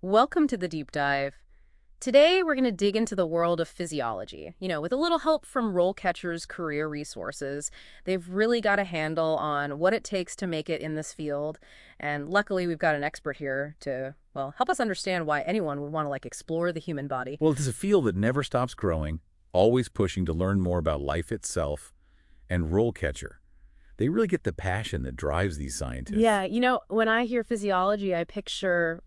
Welcome to the deep dive. Today, we're going to dig into the world of physiology. With a little help from RoleCatcher's career resources, they've really got a handle on what it takes to make it in this field. And luckily, we've got an expert here to, well, help us understand why anyone would want to explore the human body. Well, it is a field that never stops growing, always pushing to learn more about life itself, and RoleCatcher. They really get the passion that drives these scientists. Yeah, when I hear physiology, I picture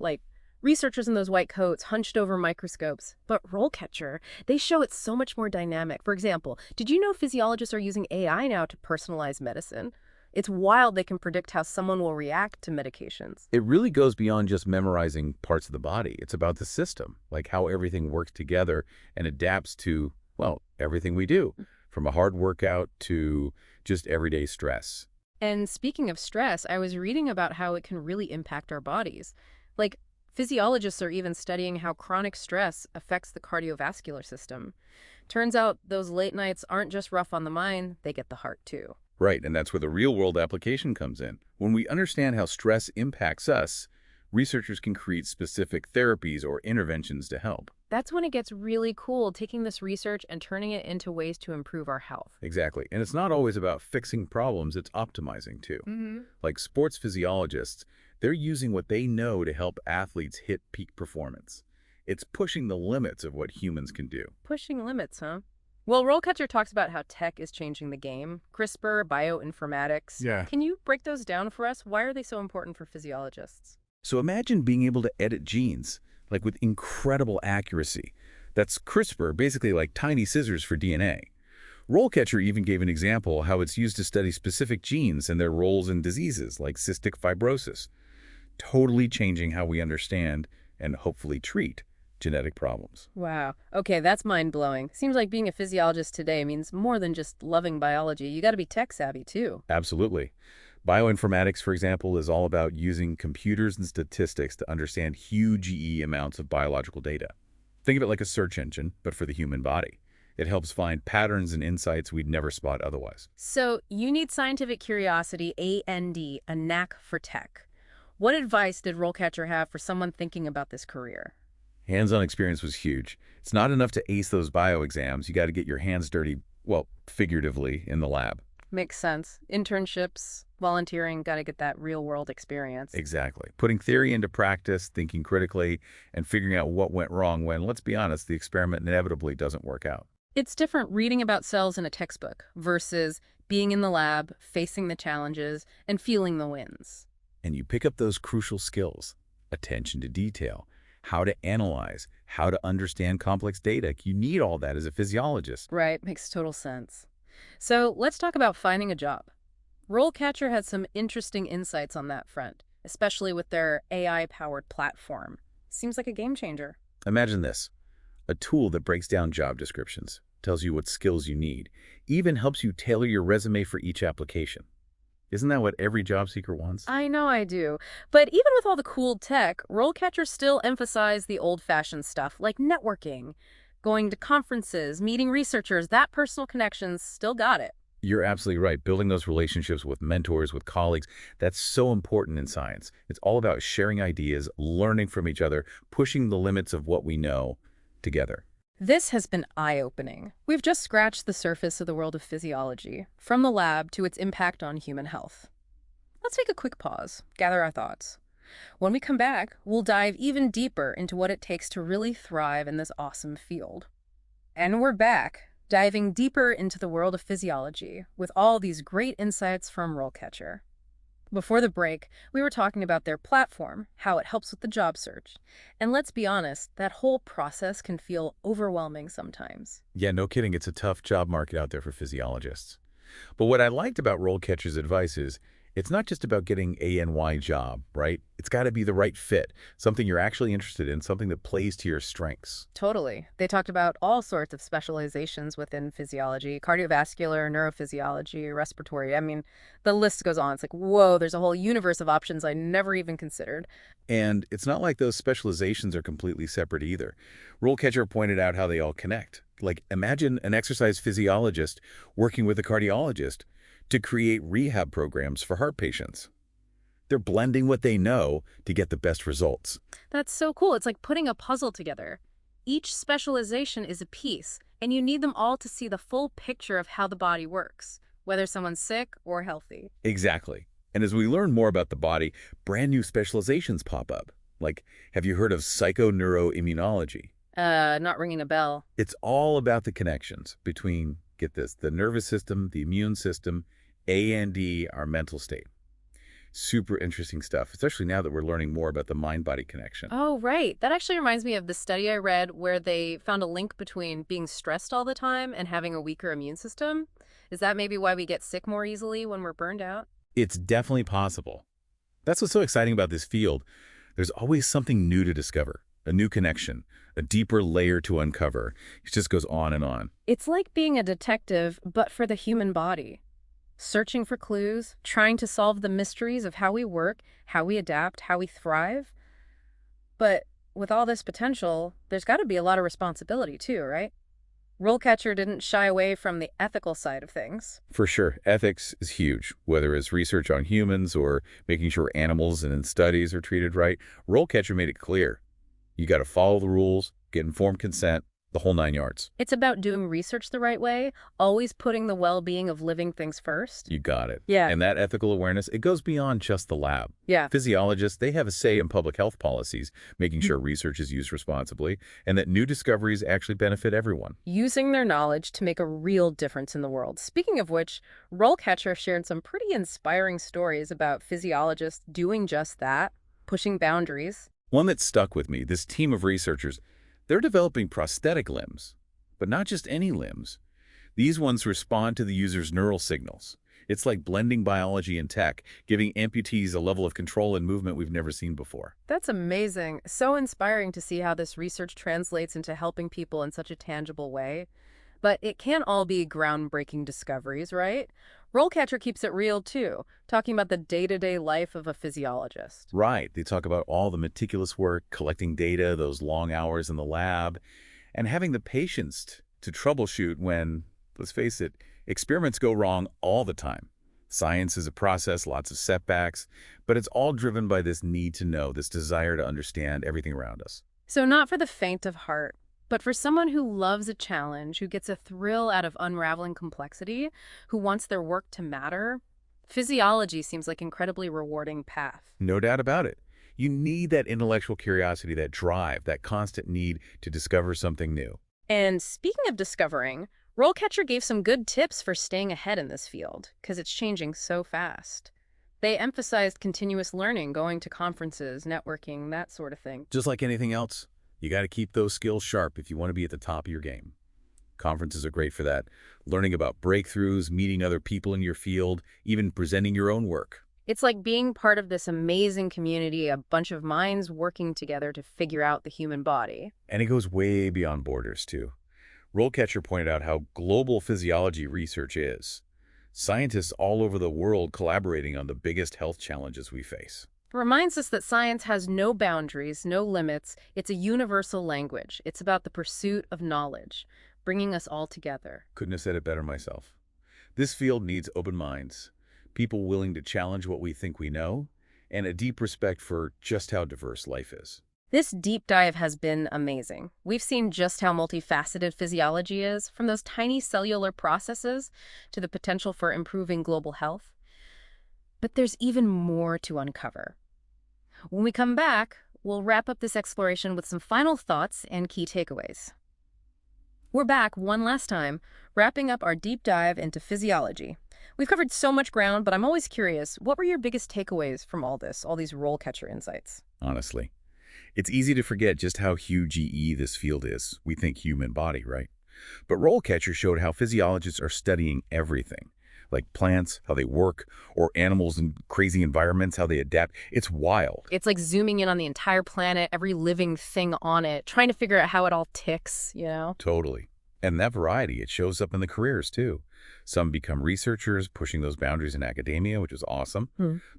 researchers in those white coats hunched over microscopes. But RoleCatcher, they show it's so much more dynamic. For example, did you know physiologists are using AI now to personalize medicine? It's wild they can predict how someone will react to medications. It really goes beyond just memorizing parts of the body. It's about the system, like how everything works together and adapts to, well, everything we do, from a hard workout to just everyday stress. And speaking of stress, I was reading about how it can really impact our bodies. Like, physiologists are even studying how chronic stress affects the cardiovascular system. Turns out those late nights aren't just rough on the mind, they get the heart too. Right, and that's where the real-world application comes in. When we understand how stress impacts us, researchers can create specific therapies or interventions to help. That's when it gets really cool, taking this research and turning it into ways to improve our health. Exactly. And it's not always about fixing problems, it's optimizing too. Like sports physiologists, they're using what they know to help athletes hit peak performance. It's pushing the limits of what humans can do. Pushing limits, huh? Well, RoleCatcher talks about how tech is changing the game. CRISPR, bioinformatics. Yeah. Can you break those down for us? Why are they so important for physiologists? So imagine being able to edit genes, like with incredible accuracy. That's CRISPR, basically like tiny scissors for DNA. RoleCatcher even gave an example how it's used to study specific genes and their roles in diseases like cystic fibrosis, totally changing how we understand and hopefully treat genetic problems. Wow. Okay, that's mind-blowing. Seems like being a physiologist today means more than just loving biology. You got to be tech-savvy, too. Absolutely. Bioinformatics, for example, is all about using computers and statistics to understand huge amounts of biological data. Think of it like a search engine, but for the human body. It helps find patterns and insights we'd never spot otherwise. So you need scientific curiosity, A-N-D, a knack for tech. What advice did RoleCatcher have for someone thinking about this career? Hands-on experience was huge. It's not enough to ace those bio exams. You got to get your hands dirty, well, figuratively, in the lab. Makes sense. Internships, volunteering, got to get that real-world experience. Exactly. Putting theory into practice, thinking critically, and figuring out what went wrong when, let's be honest, the experiment inevitably doesn't work out. It's different reading about cells in a textbook versus being in the lab, facing the challenges, and feeling the wins. And you pick up those crucial skills: attention to detail, how to analyze, how to understand complex data. You need all that as a physiologist. Right, makes total sense. So let's talk about finding a job. RoleCatcher had some interesting insights on that front, especially with their AI-powered platform. Seems like a game changer. Imagine this: a tool that breaks down job descriptions, tells you what skills you need, even helps you tailor your resume for each application. Isn't that what every job seeker wants? I know I do. But even with all the cool tech, RoleCatcher still emphasized the old-fashioned stuff like networking, going to conferences, meeting researchers. That personal connections still got it. You're absolutely right. Building those relationships with mentors, with colleagues, that's so important in science. It's all about sharing ideas, learning from each other, pushing the limits of what we know together. This has been eye-opening. We've just scratched the surface of the world of physiology, from the lab to its impact on human health. Let's take a quick pause, gather our thoughts. When we come back, we'll dive even deeper into what it takes to really thrive in this awesome field. And we're back, diving deeper into the world of physiology with all these great insights from RoleCatcher. Before the break, we were talking about their platform, how it helps with the job search. And let's be honest, that whole process can feel overwhelming sometimes. Yeah, no kidding. It's a tough job market out there for physiologists. But what I liked about RoleCatcher's advice is it's not just about getting a NY job, right? It's got to be the right fit, something you're actually interested in, something that plays to your strengths. Totally. They talked about all sorts of specializations within physiology, cardiovascular, neurophysiology, respiratory. I mean, the list goes on. It's like, whoa, there's a whole universe of options I never even considered. And it's not like those specializations are completely separate either. RoleCatcher pointed out how they all connect. Like, imagine an exercise physiologist working with a cardiologist to create rehab programs for heart patients. They're blending what they know to get the best results. That's so cool. It's like putting a puzzle together. Each specialization is a piece, and you need them all to see the full picture of how the body works, whether someone's sick or healthy. Exactly. And as we learn more about the body, brand new specializations pop up. Like, have you heard of psychoneuroimmunology? Not ringing a bell. It's all about the connections between, get this, the nervous system, the immune system, and our mental state. Super interesting stuff, especially now that we're learning more about the mind-body connection. Oh, right. That actually reminds me of the study I read where they found a link between being stressed all the time and having a weaker immune system. Is that maybe why we get sick more easily when we're burned out? It's definitely possible. That's what's so exciting about this field. There's always something new to discover, a new connection, a deeper layer to uncover. It just goes on and on. It's like being a detective, but for the human body. Searching for clues, trying to solve the mysteries of how we work, how we adapt, how we thrive. But with all this potential, there's got to be a lot of responsibility too, right? RoleCatcher didn't shy away from the ethical side of things. For sure, ethics is huge, whether it's research on humans or making sure animals and in studies are treated right. RoleCatcher made it clear. You got to follow the rules, get informed consent, the whole 9 yards. It's about doing research the right way, always putting the well-being of living things first. You got it. Yeah. And that ethical awareness, it goes beyond just the lab. Yeah. Physiologists, they have a say in public health policies, making sure research is used responsibly, and that new discoveries actually benefit everyone. Using their knowledge to make a real difference in the world. Speaking of which, RoleCatcher shared some pretty inspiring stories about physiologists doing just that, pushing boundaries. One that stuck with me, this team of researchers, they're developing prosthetic limbs, but not just any limbs. These ones respond to the user's neural signals. It's like blending biology and tech, giving amputees a level of control and movement we've never seen before. That's amazing. So inspiring to see how this research translates into helping people in such a tangible way. But it can't all be groundbreaking discoveries, right? RoleCatcher keeps it real, too, talking about the day-to-day life of a physiologist. Right. They talk about all the meticulous work, collecting data, those long hours in the lab, and having the patience to troubleshoot when, let's face it, experiments go wrong all the time. Science is a process, lots of setbacks, but it's all driven by this need to know, this desire to understand everything around us. So not for the faint of heart, but for someone who loves a challenge, who gets a thrill out of unraveling complexity, who wants their work to matter, physiology seems like an incredibly rewarding path. No doubt about it. You need that intellectual curiosity, that drive, that constant need to discover something new. And speaking of discovering, RoleCatcher gave some good tips for staying ahead in this field, because it's changing so fast. They emphasized continuous learning, going to conferences, networking, that sort of thing. Just like anything else, you got to keep those skills sharp if you want to be at the top of your game. Conferences are great for that. Learning about breakthroughs, meeting other people in your field, even presenting your own work. It's like being part of this amazing community, a bunch of minds working together to figure out the human body. And it goes way beyond borders, too. RoleCatcher pointed out how global physiology research is. Scientists all over the world collaborating on the biggest health challenges we face. It reminds us that science has no boundaries, no limits. It's a universal language. It's about the pursuit of knowledge, bringing us all together. Couldn't have said it better myself. This field needs open minds, people willing to challenge what we think we know, and a deep respect for just how diverse life is. This deep dive has been amazing. We've seen just how multifaceted physiology is, from those tiny cellular processes to the potential for improving global health. But there's even more to uncover. When we come back, we'll wrap up this exploration with some final thoughts and key takeaways. We're back one last time, wrapping up our deep dive into physiology. We've covered so much ground, but I'm always curious, what were your biggest takeaways from all this, all these RoleCatcher insights? Honestly, it's easy to forget just how huge this field is. We think human body, right? But RoleCatcher showed how physiologists are studying everything, like plants, how they work, or animals in crazy environments, how they adapt. It's wild. It's like zooming in on the entire planet, every living thing on it, trying to figure out how it all ticks, you know? Totally. And that variety, it shows up in the careers, too. Some become researchers, pushing those boundaries in academia, which is awesome.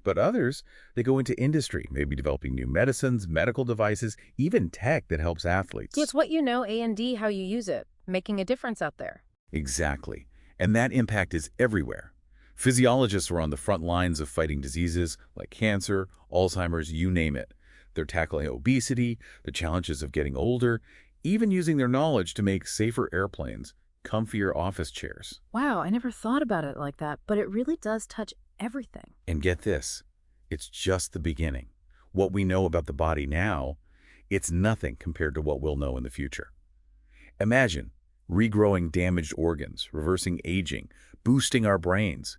But others, they go into industry, maybe developing new medicines, medical devices, even tech that helps athletes. So it's what you know, A&D, how you use it, making a difference out there. Exactly. And that impact is everywhere. Physiologists are on the front lines of fighting diseases like cancer, Alzheimer's, you name it. They're tackling obesity, the challenges of getting older, even using their knowledge to make safer airplanes, comfier office chairs. Wow, I never thought about it like that, but it really does touch everything. And get this, it's just the beginning. What we know about the body now, it's nothing compared to what we'll know in the future. Imagine regrowing damaged organs, reversing aging, boosting our brains.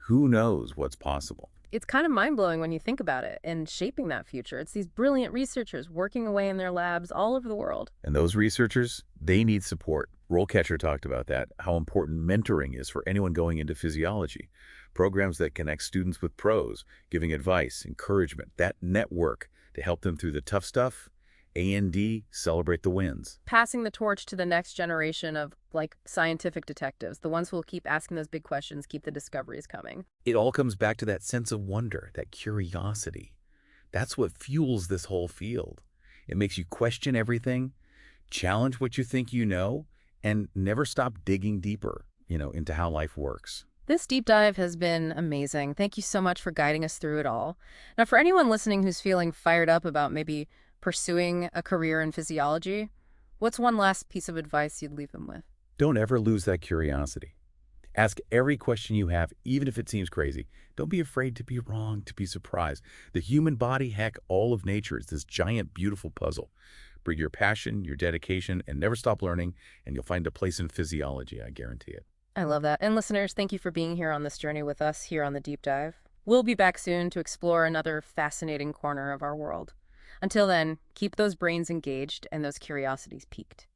Who knows what's possible? It's kind of mind-blowing when you think about it and shaping that future. It's these brilliant researchers working away in their labs all over the world. And those researchers, they need support. RoleCatcher talked about that, how important mentoring is for anyone going into physiology. Programs that connect students with pros, giving advice, encouragement, that network to help them through the tough stuff. A&D, celebrate the wins. Passing the torch to the next generation of, like, scientific detectives, the ones who will keep asking those big questions, keep the discoveries coming. It all comes back to that sense of wonder, that curiosity. That's what fuels this whole field. It makes you question everything, challenge what you think you know, and never stop digging deeper, into how life works. This deep dive has been amazing. Thank you so much for guiding us through it all. Now, for anyone listening who's feeling fired up about maybe pursuing a career in physiology, what's one last piece of advice you'd leave them with? Don't ever lose that curiosity. Ask every question you have, even if it seems crazy. Don't be afraid to be wrong, to be surprised. The human body, heck, all of nature is this giant, beautiful puzzle. Bring your passion, your dedication, and never stop learning, and you'll find a place in physiology, I guarantee it. I love that. And listeners, thank you for being here on this journey with us here on the Deep Dive. We'll be back soon to explore another fascinating corner of our world. Until then, keep those brains engaged and those curiosities piqued.